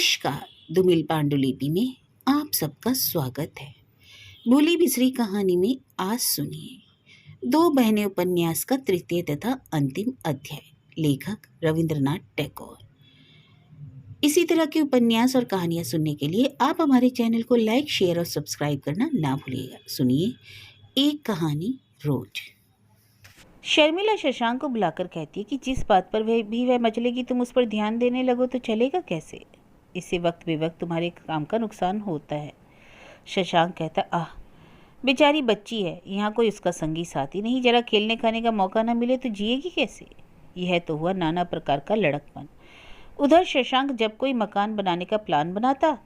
नमस्कार। दुमिल पांडुलिपि में आप सबका स्वागत है। भूली बिसरी कहानी में आज सुनिए दो बहनें उपन्यास का तृतीय तथा अंतिम अध्याय। लेखक रविंद्रनाथ टैगोर। इसी तरह के उपन्यास और कहानियां सुनने के लिए आप हमारे चैनल को लाइक, शेयर और सब्सक्राइब करना ना भूलिएगा। सुनिए एक कहानी रोज। शर्मिला शशांक को बुलाकर कहती है कि जिस बात पर वह मचलेगी तुम उस पर ध्यान देने लगो तो चलेगा कैसे। इससे वक्त बेवक्त तुम्हारे काम का नुकसान होता है। शशांक कहता, आह बेचारी बच्ची है, यहाँ कोई उसका संगी साथी नहीं, जरा खेलने खाने का मौका ना मिले तो जिएगी कैसे। यह तो हुआ नाना प्रकार का लड़कपन। उधर शशांक जब कोई मकान बनाने का प्लान बनाता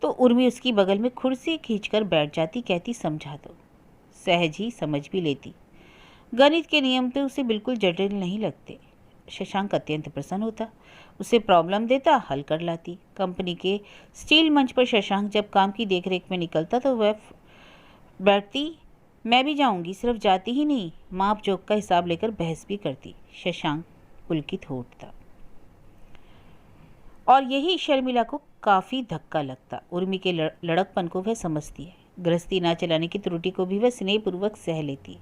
तो उर्मी उसकी बगल में कुर्सी खींचकर बैठ जाती, कहती समझा दो। सहज ही समझ भी लेती। गणित के नियम तो उसे बिल्कुल जटिल नहीं लगते। शशांक अत्यंत प्रसन्न होता, उसे प्रॉब्लम देता, हल कर लाती। कंपनी के स्टील मंच पर शशांक जब काम की देखरेख में निकलता तो वह बैठती, मैं भी जाऊंगी, सिर्फ जाती ही नहीं, माप जोक का हिसाब लेकर बहस भी करती। शशांक पुलकित हो उठता और यही शर्मिला को काफ़ी धक्का लगता। उर्मी के लड़कपन को वह समझती है, गृहस्थी ना चलाने की त्रुटि को भी वह स्नेहपूर्वक सह लेती है,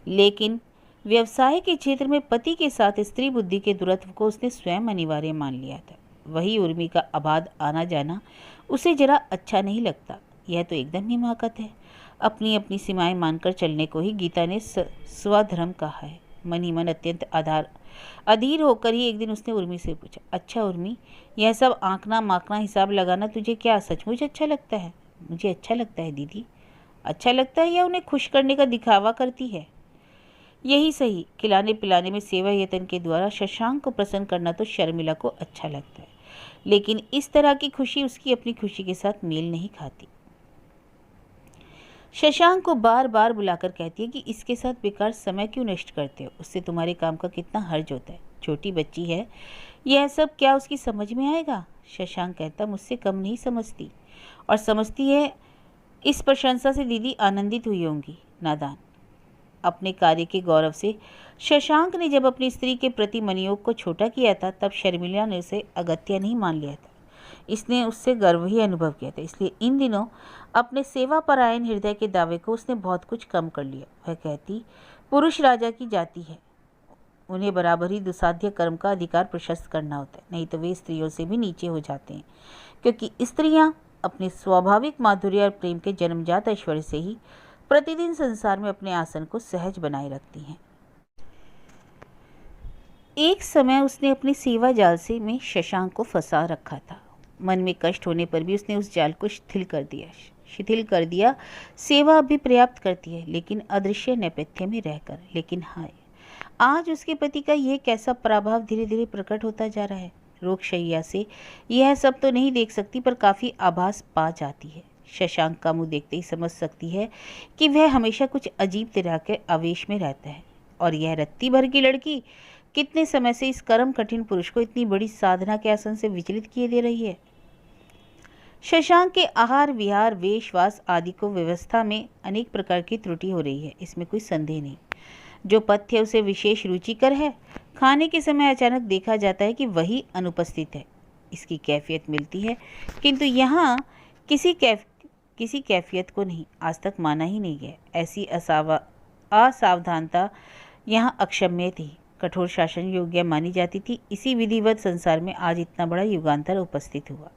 लेकिन व्यवसाय के क्षेत्र में पति के साथ स्त्री बुद्धि के दुरत्व को उसने स्वयं अनिवार्य मान लिया था। वही उर्मी का अबाध आना जाना उसे जरा अच्छा नहीं लगता। यह तो एकदम हिमाकत है। अपनी अपनी सीमाएं मानकर चलने को ही गीता ने स्वधर्म कहा है। मन ही मन अत्यंत अधीर होकर ही एक दिन उसने उर्मी से पूछा, अच्छा उर्मी, यह सब आंकना माकना हिसाब लगाना तुझे क्या सचमुच अच्छा लगता है? मुझे अच्छा लगता है दीदी। अच्छा लगता है या उन्हें खुश करने का दिखावा करती है? यही सही, खिलाने पिलाने में सेवा यतन के द्वारा शशांक को प्रसन्न करना तो शर्मिला को अच्छा लगता है, लेकिन इस तरह की खुशी उसकी अपनी खुशी के साथ मेल नहीं खाती। शशांक को बार बार बुलाकर कहती है कि इसके साथ बेकार समय क्यों नष्ट करते हो, उससे तुम्हारे काम का कितना हर्ज होता है। छोटी बच्ची है, यह सब क्या उसकी समझ में आएगा? शशांक कहता, मुझसे कम नहीं समझती, और समझती है इस प्रशंसा से दीदी आनंदित हुई होंगी। नादान। अपने कार्य के गौरव से शशांक ने जब अपनी स्त्री के प्रति मनोयोग को छोटा किया था तब शर्मिला ने उसे अगत्या नहीं मान लिया था। इसने उससे गर्व ही अनुभव किया था। इसलिए इन दिनों अपने सेवापरायण हृदय के दावे को उसने बहुत कुछ कम कर लिया। वह कहती, पुरुष राजा की जाति है, उन्हें बराबर ही दुसाध्य कर्म का अधिकार प्रशस्त करना होता है, नहीं तो वे स्त्रियों से भी नीचे हो जाते हैं, क्योंकि स्त्रियां अपने स्वाभाविक माधुर्य और प्रेम के जन्मजात ऐश्वर्य से ही प्रतिदिन संसार में अपने आसन को सहज बनाए रखती हैं। एक समय उसने अपनी सेवा जाल से में शशांक को फंसा रखा था। मन में कष्ट होने पर भी उसने उस जाल को शिथिल कर दिया। सेवा भी पर्याप्त करती है, लेकिन अदृश्य नेपथ्य में रहकर। लेकिन हाय, आज उसके पति का यह कैसा प्रभाव धीरे धीरे प्रकट होता जा रहा है। रोगशैया से यह सब तो नहीं देख सकती, पर काफी आभास पा जाती है। शशांक का मुंह देखते ही समझ सकती है कि वह हमेशा कुछ अजीब तरह के आवेश में रहता है, और यह रत्ती भर की लड़की कितने समय से इस कर्म कठिन पुरुष को इतनी बड़ी साधना के आसन से विचलित किए दे रही है। शशांक के आहार विहार वेशवास आदि को व्यवस्था में अनेक प्रकार की त्रुटि हो रही है, इसमें कोई संदेह नहीं। जो पथ्य उसे विशेष रुचिकर है, खाने के समय अचानक देखा जाता है कि वही अनुपस्थित है। इसकी कैफियत मिलती है, किंतु यहाँ किसी कैफियत को नहीं, आज तक माना ही नहीं गया। ऐसी असावधानता यहाँ अक्षम्य थी, कठोर शासन योग्य मानी जाती थी। इसी विधिवत संसार में आज इतना बड़ा युगांतर उपस्थित हुआ।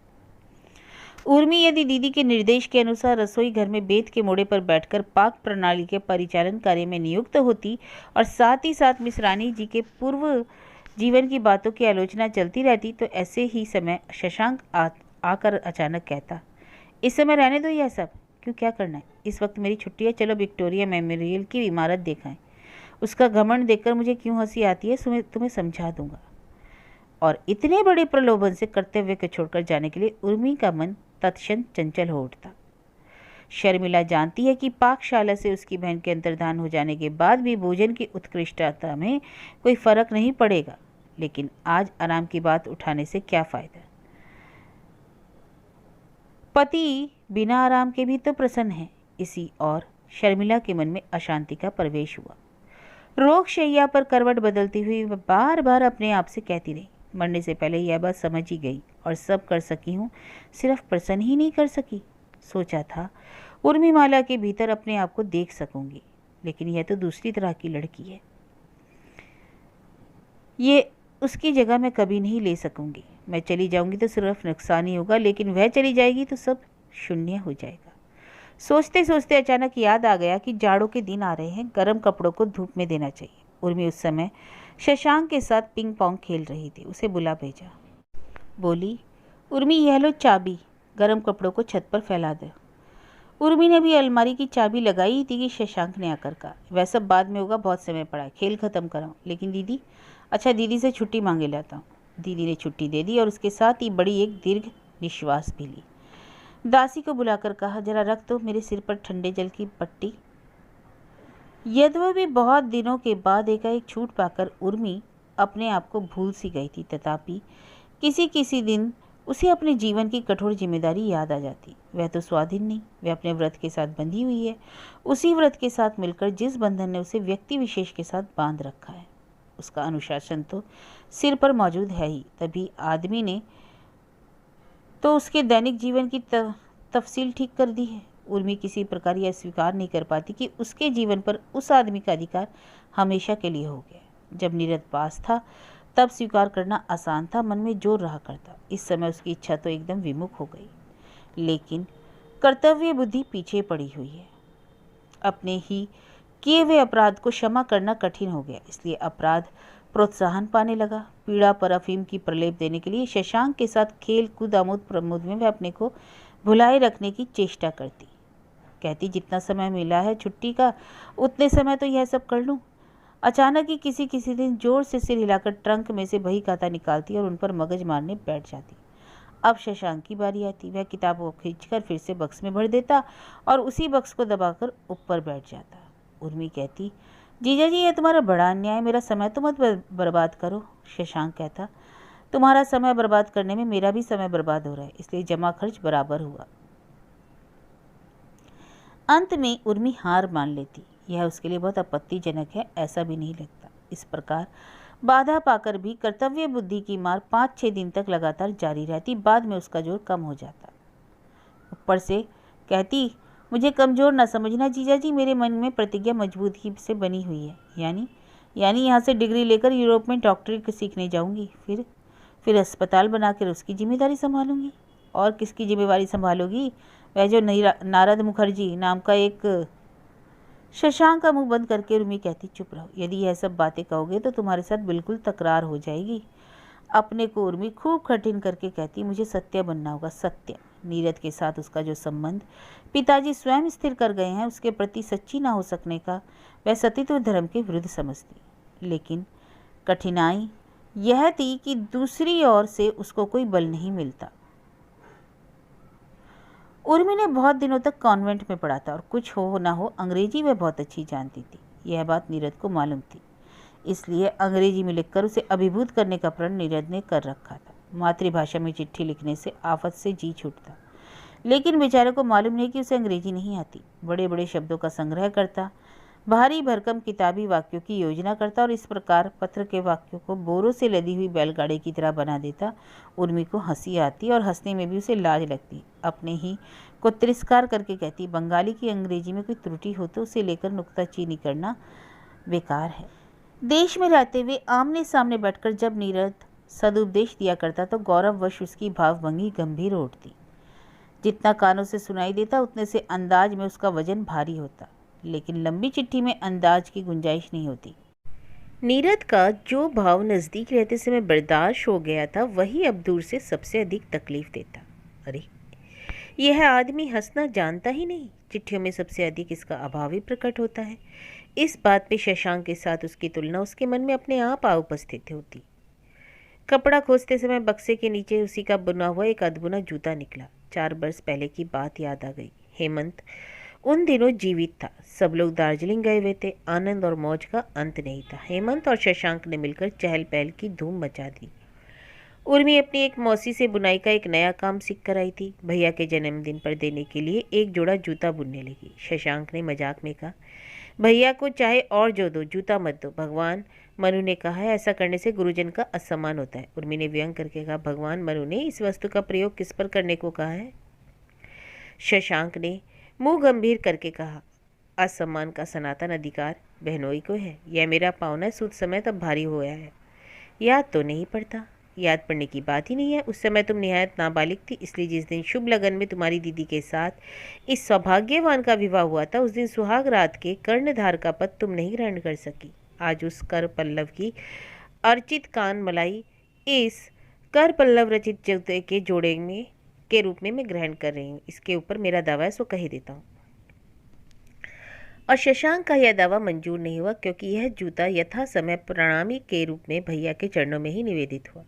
उर्मी यदि दीदी के निर्देश के अनुसार रसोई घर में बेत के मोड़े पर बैठकर पाक प्रणाली के परिचालन कार्य में नियुक्त होती और साथ ही साथ मिस रानी जी के पूर्व जीवन की बातों की आलोचना चलती रहती, तो ऐसे ही समय शशांक आकर अचानक कहता, इस समय रहने दो यह सब, क्यों क्या करना है, इस वक्त मेरी छुट्टी है, चलो विक्टोरिया मेमोरियल की इमारत देखाएं। उसका घमंड देखकर मुझे क्यों हंसी आती है, तुम्हें समझा दूंगा। और इतने बड़े प्रलोभन से कर्तव्य को छोड़कर जाने के लिए उर्मी का मन तत्क्षण चंचल हो उठता। शर्मिला जानती है कि पाकशाला से उसकी बहन के अंतर्धान हो जाने के बाद भी भोजन की उत्कृष्टता में कोई फर्क नहीं पड़ेगा, लेकिन आज आराम की बात उठाने से क्या फायदा। पति बिना आराम के भी तो प्रसन्न है। इसी और शर्मिला के मन में अशांति का प्रवेश हुआ। रोगशैया पर करवट बदलती हुई वह बार बार अपने आप से कहती रही, मरने से पहले यह बात समझ ही गई और सब कर सकी हूँ, सिर्फ प्रसन्न ही नहीं कर सकी। सोचा था उर्मिमाला के भीतर अपने आप को देख सकूंगी, लेकिन यह तो दूसरी तरह की लड़की है। ये उसकी जगह मैं कभी नहीं ले सकूंगी। मैं चली जाऊंगी तो सिर्फ नुकसान ही होगा, लेकिन वह चली जाएगी तो सब शून्य हो जाएगा। सोचते सोचते अचानक याद आ गया कि जाड़ों के दिन आ रहे हैं, गर्म कपड़ों को धूप में देना चाहिए। उर्मी उस समय शशांक के साथ पिंग पोंग खेल रही थी। उसे बुला भेजा। बोली, उर्मी यह लो चाबी, गर्म कपड़ों को छत पर फैला दो। उर्मी ने भी अलमारी की चाबी लगाई ही थी कि शशांक ने आकर कहा, वह सब बाद में होगा, बहुत समय पड़ा है, खेल खत्म कराऊं। लेकिन दीदी, अच्छा दीदी से छुट्टी मांगे लाता हूँ। दीदी ने छुट्टी दे दी और उसके साथ ही बड़ी एक दीर्घ निश्वास भी ली। दासी को बुलाकर कहा, जरा रख दो मेरे सिर पर ठंडे जल की पट्टी। यद्यपि बहुत दिनों के बाद एकाएक छूट पाकर उर्मी अपने आप को भूल सी गई थी, तथापि किसी किसी दिन उसे अपने जीवन की कठोर जिम्मेदारी याद आ जाती। वह तो स्वाधीन नहीं, वह अपने व्रत के साथ बंधी हुई है, उसी व्रत के साथ मिलकर जिस बंधन ने उसे व्यक्ति विशेष के साथ बांध रखा है। उसका अनुशासन तो सिर पर मौजूद है ही, तभी आदमी ने तो उसके दैनिक जीवन की तफसील ठीक कर दी है। उर्मी किसी प्रकार यह स्वीकार नहीं कर पाती कि उसके जीवन पर उस आदमी का अधिकार हमेशा के लिए हो गया। जब नीरद पास था तब स्वीकार करना आसान था, मन में जोर रहा करता। इस समय उसकी इच्छा तो एकदम विमुख हो गई, लेकिन कर्तव्य बुद्धि पीछे पड़ी हुई है। अपने ही किए हुए अपराध को क्षमा करना कठिन हो गया, इसलिए अपराध प्रोत्साहन पाने लगा। पीड़ा पर अफीम की प्रलेप देने के लिए शशांक के साथ खेल कूद आमोद प्रमोद में वह अपने को भुलाए रखने की चेष्टा करती। कहती, जितना समय मिला है छुट्टी का, उतने समय तो यह सब कर लूं। अचानक ही किसी किसी दिन जोर से सिर हिलाकर ट्रंक में से बही खाता निकालती और उन पर मगज मारने बैठ जाती। अब शशांक की बारी आती। वह किताबों को खींचकर फिर से बक्स में भर देता और उसी बक्स को दबाकर ऊपर बैठ जाता। उर्मी कहती, जीजा जी, यह तुम्हारा बड़ा अन्याय, मेरा समय तो मत बर्बाद करो। शशांक कहता, तुम्हारा समय बर्बाद करने में मेरा भी समय बर्बाद हो रहा है, इसलिए जमा खर्च बराबर हुआ। अंत में उर्मी हार मान लेती। यह उसके लिए बहुत आपत्तिजनक है, ऐसा भी नहीं लगता। इस प्रकार बाधा पाकर भी कर्तव्य बुद्धि की मार 5-6 दिन तक लगातार जारी रहती। बाद में उसका जोर कम हो जाता। ऊपर से कहती, मुझे कमज़ोर न समझना जीजा जी, मेरे मन में प्रतिज्ञा मजबूती से बनी हुई है। यानी यहाँ से डिग्री लेकर यूरोप में डॉक्टरी सीखने जाऊँगी, फिर अस्पताल बनाकर उसकी जिम्मेदारी संभालूंगी। और किसकी जिम्मेदारी संभालोगी? वह जो नारद मुखर्जी नाम का एक। शशांक का मुंह बंद करके उर्मी कहती, चुप रहो, यदि यह सब बातें कहोगे तो तुम्हारे साथ बिल्कुल तकरार हो जाएगी। अपने को उर्मी खूब कठिन करके कहती, मुझे सत्य बनना होगा, सत्य। नीरद के साथ उसका जो संबंध पिताजी स्वयं स्थिर कर गए हैं, उसके प्रति सच्ची ना हो सकने का वह सतीत्व धर्म के विरुद्ध समझती। लेकिन कठिनाई यह थी कि दूसरी ओर से उसको कोई बल नहीं मिलता। उर्मी ने बहुत दिनों तक कॉन्वेंट में पढ़ा था और कुछ हो ना हो अंग्रेजी वह बहुत अच्छी जानती थी। यह बात नीरद को मालूम थी, इसलिए अंग्रेजी में लिखकर उसे अभिभूत करने का प्रण नीरद ने कर रखा था। मातृभाषा में चिट्ठी लिखने से आफत से जी छूटता, लेकिन बेचारे को मालूम नहीं कि उसे अंग्रेजी नहीं आती। बड़े बड़े शब्दों का संग्रह करता, भारी भरकम किताबी वाक्यों की योजना करता और इस प्रकार पत्र के वाक्यों को बोरों से लदी हुई बैलगाड़ी की तरह बना देता। उर्मी को हंसी आती और हंसने में भी उसे लाज लगती। अपने ही को तिरस्कार करके कहती, बंगाली की अंग्रेजी में कोई त्रुटि हो तो उसे लेकर नुक्ताचीनी करना बेकार है। देश में रहते हुए आमने सामने बैठकर जब नीरद सदुपदेश दिया करता तो गौरववश उसकी भावभंगी गंभीर उठती। जितना कानों से सुनाई देता उतने से अंदाज में उसका वजन भारी होता, लेकिन लंबी चिट्ठी में अंदाज की गुंजाइश नहीं होती। नीरद का जो भाव नज़दीक रहते समय बर्दाश्त हो गया था, वही अब दूर से सबसे अधिक तकलीफ देता। अरे, यह आदमी हंसना जानता ही नहीं। चिट्ठियों में सबसे अधिक इसका अभाव ही प्रकट होता है। इस बात पे शशांक के साथ उसकी तुलना उसके मन में अपने आप आ उपस्थित होती। कपड़ा खोजते समय बक्से के नीचे उसी का बुना हुआ एक अधबुना जूता निकला। 4 वर्ष पहले की बात याद आ गई। हेमंत उन दिनों जीवित था। सब लोग दार्जिलिंग गए हुए थे। आनंद और मौज का अंत नहीं था। हेमंत और शशांक ने मिलकर चहल पहल की धूम मचा दी। उर्मी अपनी एक मौसी से बुनाई का एक नया काम सीख कर आई थी। भैया के जन्मदिन पर देने के लिए एक जोड़ा जूता बुनने लगी। शशांक ने मजाक में कहा, भैया को चाहे और जो दो, जूता मत दो। भगवान, मनु ने कहा है, ऐसा करने से गुरुजन का असम्मान होता है। उर्मी ने व्यंग करके कहा, भगवान, मनु ने इस वस्तु का प्रयोग किस पर करने को कहा है? शशांक ने मुंह गंभीर करके कहा, असम्मान का सनातन अधिकार बहनोई को है। यह मेरा पावना सूद समय तब भारी हो गया है। याद तो नहीं पड़ता? याद पड़ने की बात ही नहीं है। उस समय तुम निहायत नाबालिग थी, इसलिए जिस दिन शुभ लगन में तुम्हारी दीदी के साथ इस सौभाग्यवान का विवाह हुआ था, उस दिन सुहाग रात के कर्णधार का पद तुम नहीं ग्रहण कर सकी। आज उस कर पल्लव की अर्चित कान मलाई इस कर पल्लव रचित जूते के जोड़े में के रूप में मैं ग्रहण कर रही हूँ। इसके ऊपर मेरा दावा है, सो कह ही देता हूँ। और शशांक का यह दावा मंजूर नहीं हुआ, क्योंकि यह जूता यथा समय प्रणामी के रूप में भैया के चरणों में ही निवेदित हुआ।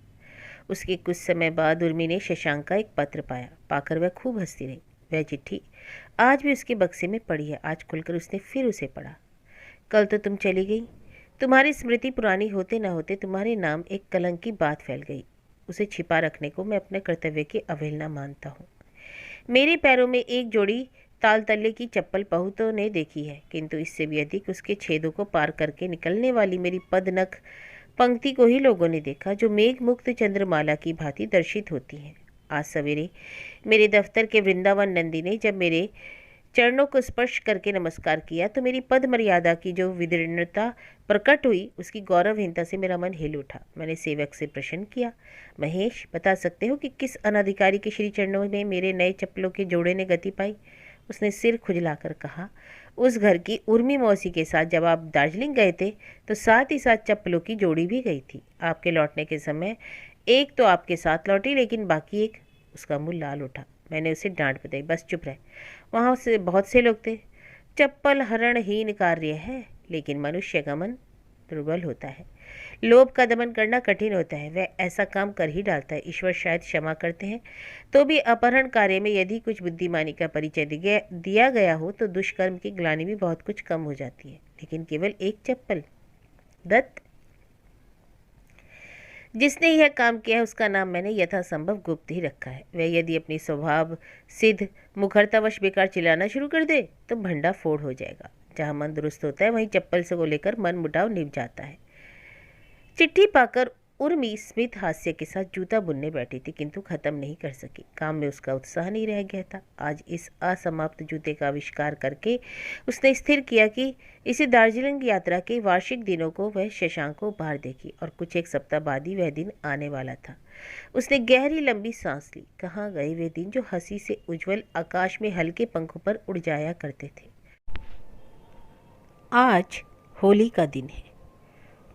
उसके कुछ समय बाद उर्मी ने शशांक का एक पत्र पाया। पाकर वह खूब हंसती रही। वह चिट्ठी आज भी उसके बक्से में पड़ी है। आज खुलकर उसने फिर उसे पढ़ा। कल तो तुम चली गई। तुम्हारी स्मृति पुरानी होते न होते तुम्हारे नाम एक कलंक की बात फैल गई। उसे छिपा रखने को मैं अपने कर्तव्य की अवहेलना मानता हूँ। मेरे पैरों में एक जोड़ी ताल तल्ले की चप्पल बहुतों ने देखी है, किंतु इससे भी अधिक उसके छेदों को पार करके निकलने वाली मेरी पदनख पंक्ति को ही लोगों ने देखा, जो मेघ मुक्त चंद्रमाला की भांति दर्शित होती है। आज सवेरे मेरे दफ्तर के वृंदावन नंदी ने जब मेरे चरणों को स्पर्श करके नमस्कार किया, तो मेरी पद मर्यादा की जो विदीर्णता प्रकट हुई, उसकी गौरवहीनता से मेरा मन हिल उठा। मैंने सेवक से प्रश्न किया, महेश, बता सकते हो कि किस अनाधिकारी के श्री चरणों में मेरे नए चप्पलों के जोड़े ने गति पाई? उसने सिर खुजलाकर कहा, उस घर की उर्मी मौसी के साथ जब आप दार्जिलिंग गए थे, तो साथ ही साथ चप्पलों की जोड़ी भी गई थी। आपके लौटने के समय एक तो आपके साथ लौटी, लेकिन बाकी एक। उसका मुंह लाल उठा। मैंने उसे डांट बताई, बस चुप रहे, वहाँ से बहुत से लोग थे। चप्पल हरणहीन कार्य है, लेकिन मनुष्य का मन दुर्बल होता है। लोभ का दमन करना कठिन होता है। वह ऐसा काम कर ही डालता है। ईश्वर शायद क्षमा करते हैं, तो भी अपहरण कार्य में यदि कुछ बुद्धिमानी का परिचय दिया गया हो, तो दुष्कर्म की ग्लानि भी बहुत कुछ कम हो जाती है। लेकिन केवल एक चप्पल। दत्त, जिसने यह काम किया है, उसका नाम मैंने यथासंभव गुप्त ही रखा है। वह यदि अपनी स्वभाव सिद्ध मुखरतावश बेकार चिल्लाना शुरू कर दे, तो भंडा फोड़ हो जाएगा। जहाँ मन दुरुस्त होता है, वहीं चप्पल से को लेकर मन मुटाव निभ जाता है। चिट्ठी पाकर उर्मी स्मित हास्य के साथ जूता बुनने बैठी थी, किंतु खत्म नहीं कर सकी। काम में उसका उत्साह नहीं रह गया था। आज इस असमाप्त जूते का आविष्कार करके उसने स्थिर किया कि इसी दार्जिलिंग यात्रा के वार्षिक दिनों को वह शशांक को उपहार देगी, और कुछ एक सप्ताह बाद ही वह दिन आने वाला था। उसने गहरी लंबी सांस ली। कहाँ गए वे दिन जो हंसी से उज्जवल आकाश में हल्के पंखों पर उड़ जाया करते थे? आज होली का दिन है।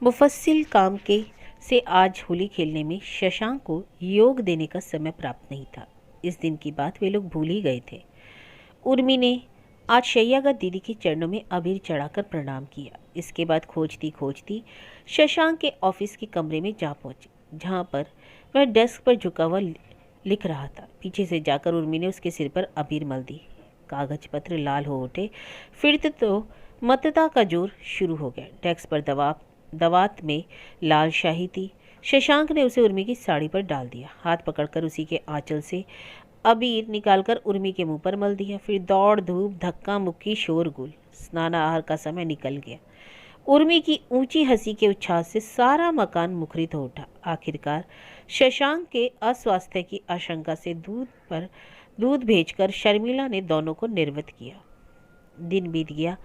मुफस्सिल काम के से आज होली खेलने में शशांक को योग देने का समय प्राप्त नहीं था। इस दिन की बात वे लोग भूल ही गए थे। उर्मी ने आज शैयागत दीदी के चरणों में अबीर चढ़ाकर प्रणाम किया। इसके बाद खोजती खोजती शशांक के ऑफिस के कमरे में जा पहुंची, जहां पर वह डेस्क पर झुका हुआ लिख रहा था। पीछे से जाकर उर्मी ने उसके सिर पर अबीर मल दी। कागज पत्र लाल हो उठे। फिर तो मतता का जोर शुरू हो गया। डेस्क पर दवात में लाल शाही थी। शशांक ने उसे उर्मी की साड़ी पर डाल दिया। हाथ पकड़कर उसी के आंचल से अबीर निकालकर उर्मी के मुंह पर मल दिया। फिर दौड़ धूप धक्का मुक्की शोरगुल। स्नानाहार का समय निकल गया। उर्मी की ऊंची हंसी के उच्छ्वास से सारा मकान मुखरित हो उठा। आखिरकार शशांक के अस्वास्थ्य की आशंका से दूध भेजकर शर्मिला ने दोनों को निर्वत किया। दिन बीत गया।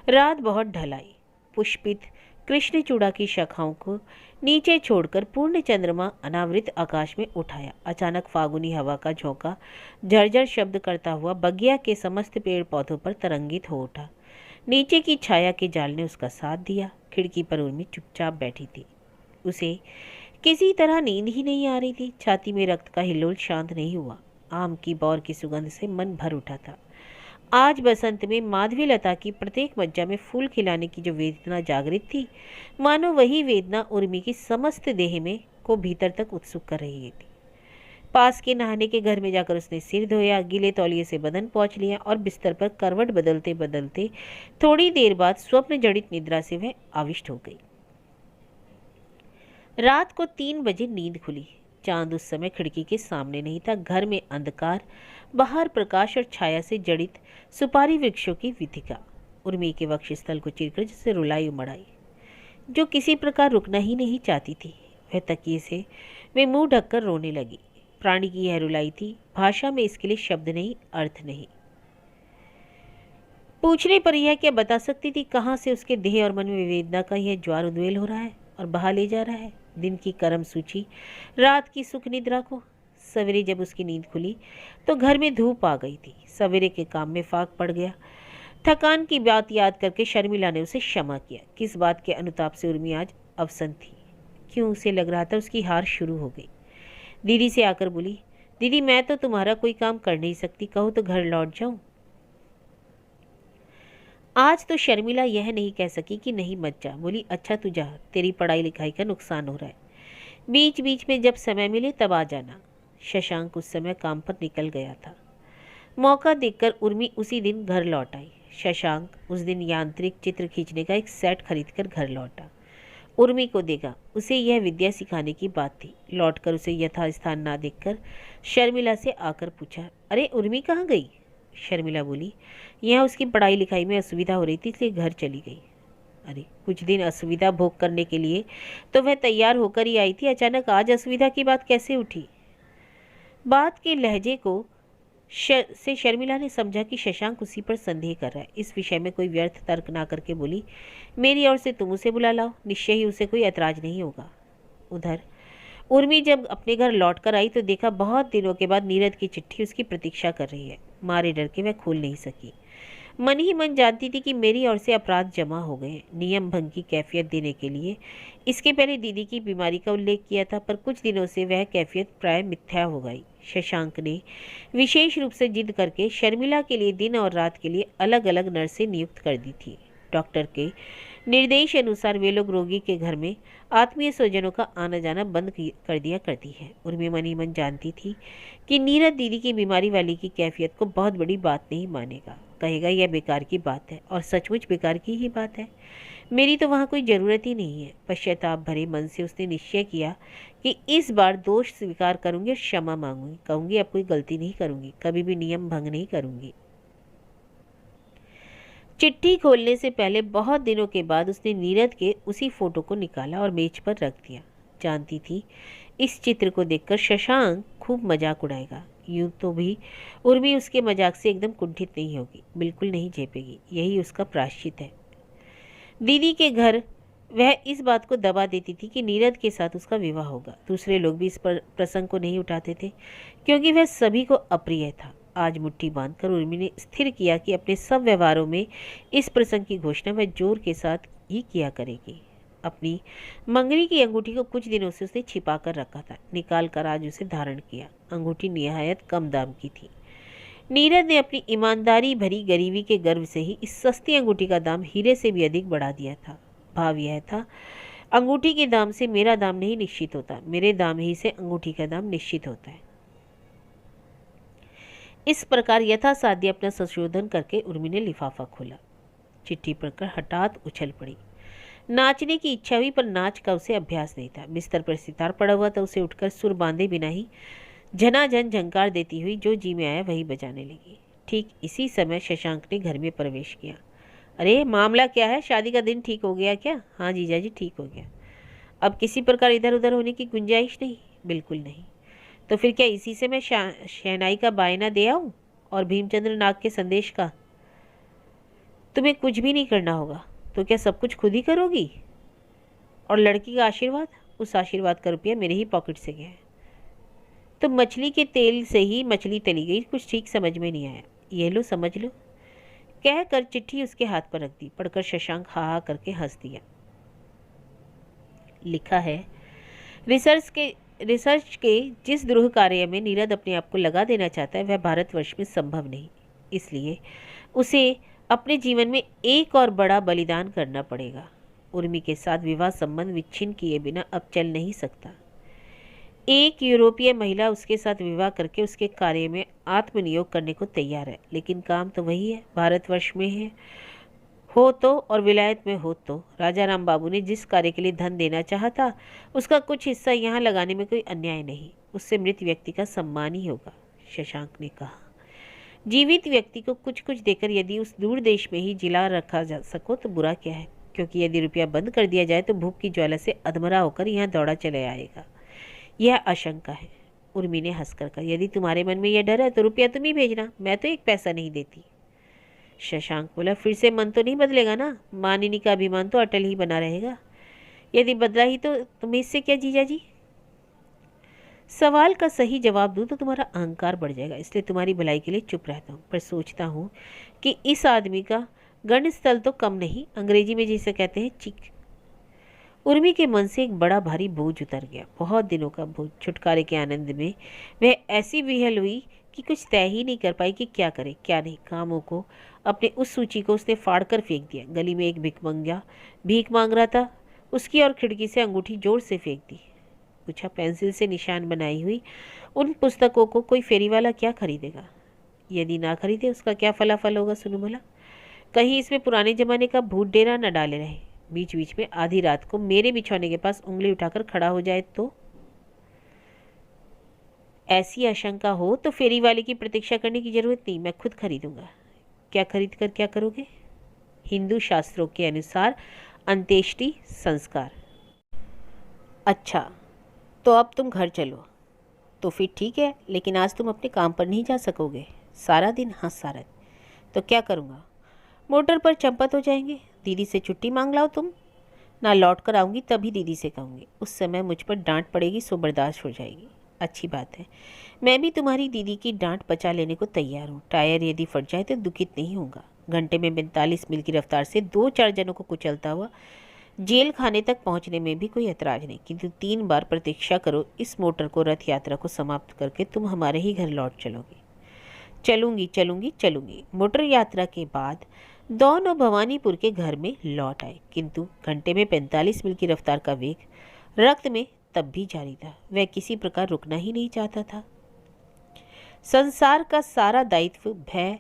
रात बहुत ढल आई। पुष्पित कृष्णचूड़ा की शाखाओं को नीचे छोड़कर पूर्ण चंद्रमा अनावृत आकाश में उठाया। अचानक फागुनी हवा का झोंका झरझर शब्द करता हुआ बगिया के समस्त पेड़ पौधों पर तरंगित हो उठा। नीचे की छाया के जाल ने उसका साथ दिया। खिड़की पर उर्मी चुपचाप बैठी थी। उसे किसी तरह नींद ही नहीं आ रही थी। छाती में रक्त का हिल्लोल शांत नहीं हुआ। आम की बौर की सुगंध से मन भर उठा था। आज बसंत में माधवी लता की प्रत्येक मज्जा में फूल खिलाने की जो वेदना जागृत थी, मानो वही वेदना उर्मी की समस्त देह में को भीतर तक उत्सुक कर रही थी। पास के नहाने के घर में जाकर उसने सिर धोया, गीले तौलिए से बदन पोंछ लिया और बिस्तर पर करवट बदलते बदलते थोड़ी देर बाद स्वप्न जड़ित निद्रा से वह आविष्ट हो गई। रात को 3 बजे नींद खुली। चांद उस समय खिड़की के सामने नहीं था। घर में अंधकार, बाहर प्रकाश और छाया से जड़ित सुपारी वृक्षों की वीथिका। उर्मी के वक्षस्थल को चीरकर जैसे रुलाई उमड़ आई, जो किसी प्रकार रुकना ही नहीं चाहती थी। वह तकिए से वे मुंह ढककर रोने लगी। प्राणी की यह रुलाई थी, भाषा में इसके लिए शब्द नहीं, अर्थ नहीं। पूछने पर यह क्या बता सकती थी कहाँ से उसके देह और मन में वेदना का यह ज्वार उद्वेल हो रहा है और बहा ले जा रहा है दिन की कर्म सूची, रात की सुख निद्रा को। सवेरे जब उसकी नींद खुली तो घर में धूप आ गई थी। सवेरे के काम में फाक पड़ गया। थकान की बात याद करके शर्मिला ने उसे क्षमा किया। किस बात के अनुताप से उर्मी आज अवसन थी? क्यों उसे लग रहा था उसकी हार शुरू हो गई। दीदी से आकर बोली, दीदी मैं तो तुम्हारा कोई काम कर नहीं सकती, कहो तो घर लौट जाऊं। आज तो शर्मिला यह नहीं कह सकी कि नहीं मत जा। बोली, अच्छा तू जा, तेरी पढ़ाई लिखाई का नुकसान हो रहा है, बीच बीच में जब समय मिले तब आ जाना। शशांक उस समय काम पर निकल गया था। मौका देखकर उर्मी उसी दिन घर लौट आई। शशांक उस दिन यांत्रिक चित्र खींचने का एक सेट खरीदकर घर लौटा। उर्मी को देखा, उसे यह विद्या सिखाने की बात थी। लौटकर उसे यथास्थान ना देखकर शर्मिला से आकर पूछा, अरे उर्मी कहाँ गई? शर्मिला बोली, यह उसकी पढ़ाई लिखाई में असुविधा हो रही थी इसलिए घर चली गई। अरे कुछ दिन असुविधा भोग करने के लिए तो वह तैयार होकर ही आई थी, अचानक आज असुविधा की बात कैसे उठी? बात के लहजे को से शर्मिला ने समझा कि शशांक उसी पर संदेह कर रहा है। इस विषय में कोई व्यर्थ तर्क ना करके बोली, मेरी ओर से तुम उसे बुला लाओ, निश्चय ही उसे कोई ऐतराज नहीं होगा। उधर उर्मी जब अपने घर लौटकर आई तो देखा बहुत दिनों के बाद नीरद की चिट्ठी उसकी प्रतीक्षा कर रही है। मारे डर के वह खोल नहीं सकी। मन ही मन जानती थी कि मेरी ओर से अपराध जमा हो गए, नियम भंग की कैफियत देने के लिए। इसके पहले दीदी की बीमारी का उल्लेख किया था, पर कुछ दिनों से वह कैफियत प्राय मिथ्या हो गई। शशांक ने विशेष रूप से जिद करके शर्मिला के लिए दिन और रात के लिए अलग अलग नर्सें नियुक्त कर दी थी। डॉक्टर के निर्देश अनुसार वे लोग रोगी के घर में आत्मीय स्वजनों का आना जाना बंद कर दिया करती है। उर्मी मन ही मन जानती थी कि नीरद दीदी की बीमारी वाली की कैफियत को बहुत बड़ी बात नहीं मानेगा, कहेगा यह बेकार की बात है, और सचमुच बेकार की ही बात है। मेरी तो वहाँ कोई ज़रूरत ही नहीं है। पश्चाताप भरे मन से उसने निश्चय किया कि इस बार दोष स्वीकार करूंगी और क्षमा मांगूंगी। कहूंगी अब कोई गलती नहीं करूंगी, कभी भी नियम भंग नहीं करूंगी। चिट्ठी खोलने से पहले बहुत दिनों के बाद उसने नीरद के उसी फोटो को निकाला और मेज पर रख दिया। जानती थी इस चित्र को देखकर शशांक खूब मजाक उड़ाएगा। यूं तो भी उर्मी उसके मजाक से एकदम कुंठित नहीं होगी, बिल्कुल नहीं झेपेगी। यही उसका प्रायश्चित है। दीदी के घर वह इस बात को दबा देती थी कि नीरद के साथ उसका विवाह होगा। दूसरे लोग भी इस प्रसंग को नहीं उठाते थे क्योंकि वह सभी को अप्रिय था। आज मुट्ठी बांधकर उर्मी ने स्थिर किया कि अपने सब व्यवहारों में इस प्रसंग की घोषणा वह जोर के साथ ही किया करेगी। अपनी मंगनी की अंगूठी को कुछ दिनों से उसने छिपा कर रखा था, निकाल कर आज उसे धारण किया। अंगूठी निहायत कम दाम की थी। नीरद ने अपनी ईमानदारी भरी गरीबी के गर्व से ही इस सस्ती अंगूठी का दाम हीरे से भी अधिक बढ़ा दिया था। भाव यह था, अंगूठी के दाम से मेरा दाम नहीं निश्चित होता, मेरे दाम ही से अंगूठी का दाम निश्चित होता है। इस प्रकार यथासाध्य अपना संशोधन करके उर्मी ने लिफाफा खोला। चिट्ठी पढ़कर हठात उछल पड़ी। नाचने की इच्छा हुई पर नाच का उसे अभ्यास नहीं था। बिस्तर पर सितार पड़ा हुआ था, उसे उठकर सुर बांधे बिना ही झनाझन झंकार देती हुई जो जी में आया वही बजाने लगी। ठीक इसी समय शशांक ने घर में प्रवेश किया। अरे मामला क्या है, शादी का दिन ठीक हो गया क्या? हाँ जीजा जी ठीक हो गया। अब किसी प्रकार इधर उधर होने की गुंजाइश नहीं? बिल्कुल नहीं। तो फिर क्या इसी से मैं शहनाई का बायना दे आऊं और भीमचंद्र नाग के संदेश का? तुम्हें कुछ भी नहीं करना होगा। तो क्या सब कुछ खुद ही करोगी? और लड़की का आशीर्वाद? उस आशीर्वाद का रुपया मेरे ही पॉकेट से गया है। तो मछली के तेल से ही मछली तली गई, कुछ ठीक समझ में नहीं आया। ये लो समझ लो, कहकर चिट्ठी उसके हाथ पर रख दी। पढ़कर शशांक हा हा करके हंस दिया। लिखा है, रिसर्च के जिस द्रोह कार्य में नीरद अपने आप को लगा देना चाहता है वह भारतवर्ष में संभव नहीं। इसलिए उसे अपने जीवन में एक और बड़ा बलिदान करना पड़ेगा। उर्मी के साथ विवाह संबंध विच्छिन्न किए बिना अब चल नहीं सकता। एक यूरोपीय महिला उसके साथ विवाह करके उसके कार्य में आत्मनियोग करने को तैयार है, लेकिन काम तो वही है, भारतवर्ष में है हो तो और विलायत में हो तो। राजा राम बाबू ने जिस कार्य के लिए धन देना चाहा था उसका कुछ हिस्सा यहाँ लगाने में कोई अन्याय नहीं, उससे मृत व्यक्ति का सम्मान ही होगा। शशांक ने कहा, जीवित व्यक्ति को कुछ कुछ देकर यदि उस दूर देश में ही जिला रखा जा सको तो बुरा क्या है, क्योंकि यदि रुपया बंद कर दिया जाए तो भूख की ज्वाला से अधमरा होकर यहाँ दौड़ा चले आएगा। यह आशंका है। उर्मी ने हंसकर कहा, यदि तुम्हारे मन में यह डर है तो रुपया तुम ही भेजना, मैं तो एक पैसा नहीं देती। शशांक बोला, फिर से मन तो नहीं बदलेगा ना, मानिनी का अभिमान तो अटल ही बना रहेगा। यदि बदला ही तो तुम्हें इससे क्या जीजा जी? सवाल का सही जवाब दूं तो तुम्हारा अहंकार बढ़ जाएगा, इसलिए तुम्हारी भलाई के लिए चुप रहता हूँ। पर सोचता हूँ कि इस आदमी का गंडस्थल तो कम नहीं, अंग्रेजी में जिसे कहते हैं चिक। उर्मी के मन से एक बड़ा भारी बोझ उतर गया, बहुत दिनों का बोझ। छुटकारे के आनंद में वह ऐसी विहल हुई कि कुछ तय ही नहीं कर पाई कि क्या करे क्या नहीं। कामों को, अपने उस सूची को उसने फाड़ कर फेंक दिया। गली में एक भिखमंगा भीख मांग रहा था, उसकी और खिड़की से अंगूठी जोर से फेंक दी। पूछा, पेंसिल से निशान बनाई हुई उन पुस्तकों को कोई फेरी वाला क्या खरीदेगा? यदि ना खरीदे उसका क्या फलाफल होगा सुनो भला? कहीं इसमें पुराने जमाने का भूत डेरा न डाले रहे, बीच बीच में आधी रात को मेरे बिछौने के पास उंगली उठाकर खड़ा हो जाए तो? ऐसी आशंका हो तो फेरी वाले की प्रतीक्षा करने की जरूरत नहीं, मैं खुद खरीदूंगा। क्या खरीद कर क्या करोगे? हिंदू शास्त्रों के अनुसार अंत्येष्टि संस्कार। अच्छा, तो अब तुम घर चलो। तो फिर ठीक है, लेकिन आज तुम अपने काम पर नहीं जा सकोगे सारा दिन? हाँ सारा दिन। तो क्या करूँगा? मोटर पर चंपत हो जाएंगे, दीदी से छुट्टी मांग लाओ तुम। ना लौट कर आऊँगी तभी दीदी से कहूँगी, उस समय मुझ पर डांट पड़ेगी सो बर्दाश्त हो जाएगी। अच्छी बात है, मैं भी तुम्हारी दीदी की डांट पचा लेने को तैयार हूँ। टायर यदि फट जाए तो दुखित नहीं होगा। घंटे में 45 मील की रफ्तार से 2-4 जनों को कुचलता हुआ जेल खाने तक पहुंचने में भी कोई ऐतराज नहीं, किंतु 3 बार प्रतीक्षा करो इस मोटर को रथ यात्रा को समाप्त करके तुम हमारे ही घर लौट चलोगे। चलूंगी चलूंगी चलूंगी। मोटर यात्रा के बाद दोनों भवानीपुर के घर में लौट आए, किंतु घंटे में 45 मील की रफ्तार का वेग रक्त में तब भी जारी था। वह किसी प्रकार रुकना ही नहीं चाहता था। संसार का सारा दायित्व, भय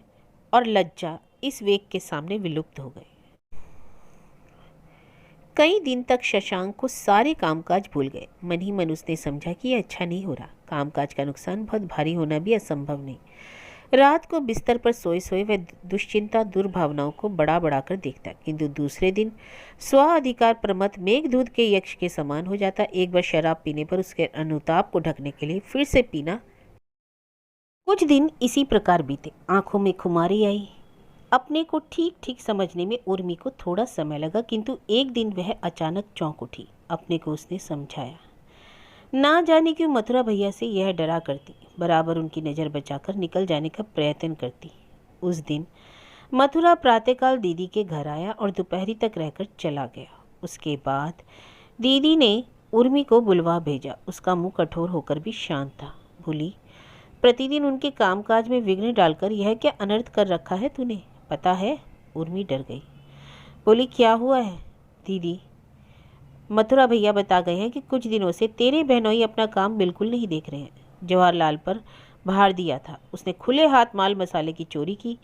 और लज्जा इस वेग के सामने विलुप्त हो गए। कई दिन तक शशांक को सारे कामकाज भूल गए। मन ही मन उसने समझा कि यह अच्छा नहीं हो रहा। कामकाज का नुकसान बहुत भारी होना भी असंभव नहीं। रात को बिस्तर पर सोए सोए वह दुश्चिंता दुर्भावनाओं को बड़ा बड़ा कर देखता, किंतु दूसरे दिन स्व अधिकार प्रमथ मेघदूत के यक्ष के समान हो जाता। एक बार शराब पीने पर उसके अनुताप को ढकने के लिए फिर से पीना। कुछ दिन इसी प्रकार बीते। आंखों में खुमारी आई। अपने को ठीक ठीक समझने में उर्मी को थोड़ा समय लगा, किंतु एक दिन वह अचानक चौंक उठी। अपने को उसने समझाया। ना जाने क्यों मथुरा भैया से यह डरा करती, बराबर उनकी नज़र बचाकर निकल जाने का प्रयत्न करती। उस दिन मथुरा प्रातःकाल दीदी के घर आया और दोपहरी तक रहकर चला गया। उसके बाद दीदी ने उर्मी को बुलवा भेजा। उसका मुंह कठोर होकर भी शांत था। बोली, प्रतिदिन उनके कामकाज में विघ्न डालकर यह क्या अनर्थ कर रखा है तूने, पता है? उर्मी डर गई। बोली, क्या हुआ है? दीदी, मथुरा भैया बता गए हैं कि कुछ दिनों से तेरे बहनोई अपना काम बिल्कुल नहीं देख रहे हैं। जवाहरलाल पर भार दिया था, उसने खुले हाथ माल मसाले की चोरी की।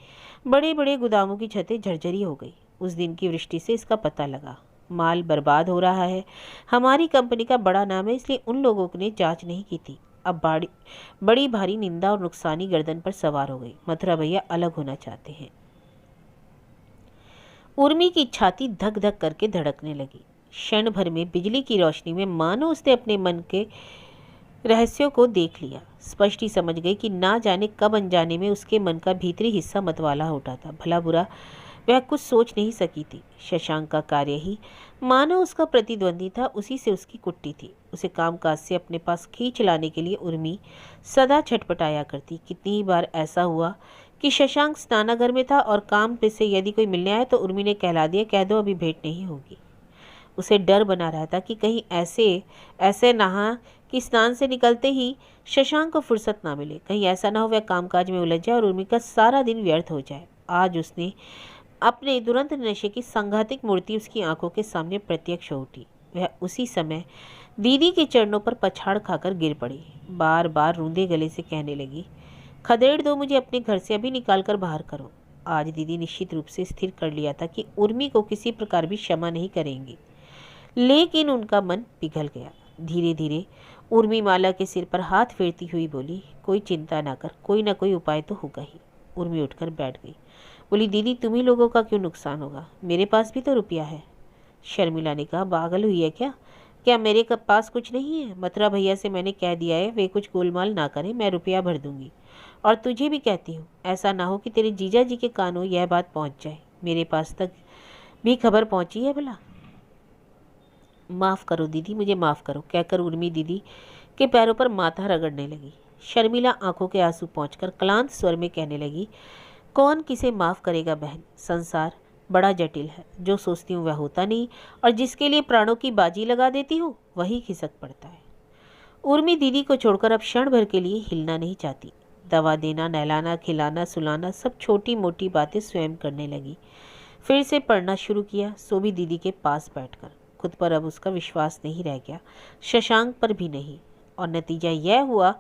बड़े बड़े गोदामों की छतें झरझरी हो गई। उस दिन की वृष्टि से इसका पता लगा। माल बर्बाद हो रहा है। हमारी कंपनी का बड़ा नाम है, इसलिए उन लोगों ने जांच नहीं की थी। अब बड़ी भारी निंदा और नुकसानी गर्दन पर सवार हो गई। मथुरा भैया अलग होना चाहते हैं। उर्मी की छाती धक धक करके धड़कने लगी। क्षण भर में बिजली की रोशनी में मानो उसने अपने मन के रहस्यों को देख लिया। स्पष्ट ही समझ गई कि ना जाने कब अनजाने में उसके मन का भीतरी हिस्सा मतवाला उठा था। भला बुरा वह कुछ सोच नहीं सकी थी। शशांक का कार्य ही मानो उसका प्रतिद्वंदी था, उसी से उसकी कुट्टी थी। उसे कामकाज से अपने पास खींच लाने के लिए उर्मी सदा छटपटाया करती। कितनी ही बार ऐसा हुआ कि शशांक स्नानागार में था और काम पे से यदि कोई मिलने आया तो उर्मी ने कहला दिया, कह दो अभी भेंट नहीं होगी। उसे डर बना रहता कि कहीं ऐसे नहा कि स्नान से निकलते ही शशांक को फुर्सत ना मिले। कहीं ऐसा ना हो वह कामकाज में उलझ जाए और उर्मी का सारा दिन व्यर्थ हो जाए। आज उसने अपने दुरंत नशे की सांघातिक मूर्ति उसकी आंखों के सामने प्रत्यक्ष हो उठी। वह उसी समय दीदी के चरणों पर पछाड़ खाकर गिर पड़ी। बार बार रूंधे गले से कहने लगी, खदेड़ दो मुझे अपने घर से, अभी निकाल कर बाहर करो। आज दीदी निश्चित रूप से स्थिर कर लिया था कि उर्मी को किसी प्रकार भी क्षमा नहीं करेंगी, लेकिन उनका मन पिघल गया। धीरे धीरे उर्मी माला के सिर पर हाथ फेरती हुई बोली, कोई चिंता ना कर, कोई ना कोई उपाय तो होगा ही। उर्मी उठकर बैठ गई। बोली, दीदी तुम ही लोगों का क्यों नुकसान होगा, मेरे पास भी तो रुपया है। शर्मिला ने कहा, पागल हुई है क्या? क्या मेरे पास कुछ नहीं है? मथुरा भैया से मैंने कह दिया है, वे कुछ गोलमाल ना करें, मैं रुपया भर दूंगी। और तुझे भी कहती हूँ, ऐसा ना हो कि तेरे जीजा जी के कानों यह बात पहुँच जाए। मेरे पास तक भी खबर पहुँची है भला। माफ़ करो दीदी, मुझे माफ़ करो, कहकर उर्मी दीदी के पैरों पर माथा रगड़ने लगी। शर्मिला आंखों के आंसू पहुँचकर क्लांत स्वर में कहने लगी, कौन किसे माफ़ करेगा बहन, संसार बड़ा जटिल है। जो सोचती हूँ वह होता नहीं, और जिसके लिए प्राणों की बाजी लगा देती हूँ वही खिसक पड़ता है। उर्मी दीदी को छोड़कर अब क्षण भर के लिए हिलना नहीं चाहती। दवा देना, नहलाना, खिलाना, सुलाना, सब छोटी मोटी बातें स्वयं करने लगी। फिर से पढ़ना शुरू किया, सो भी दीदी के पास बैठकर। खुद पर अब उसका विश्वास नहीं रह गया, शशांक पर भी नहीं। और नतीजा यह हुआ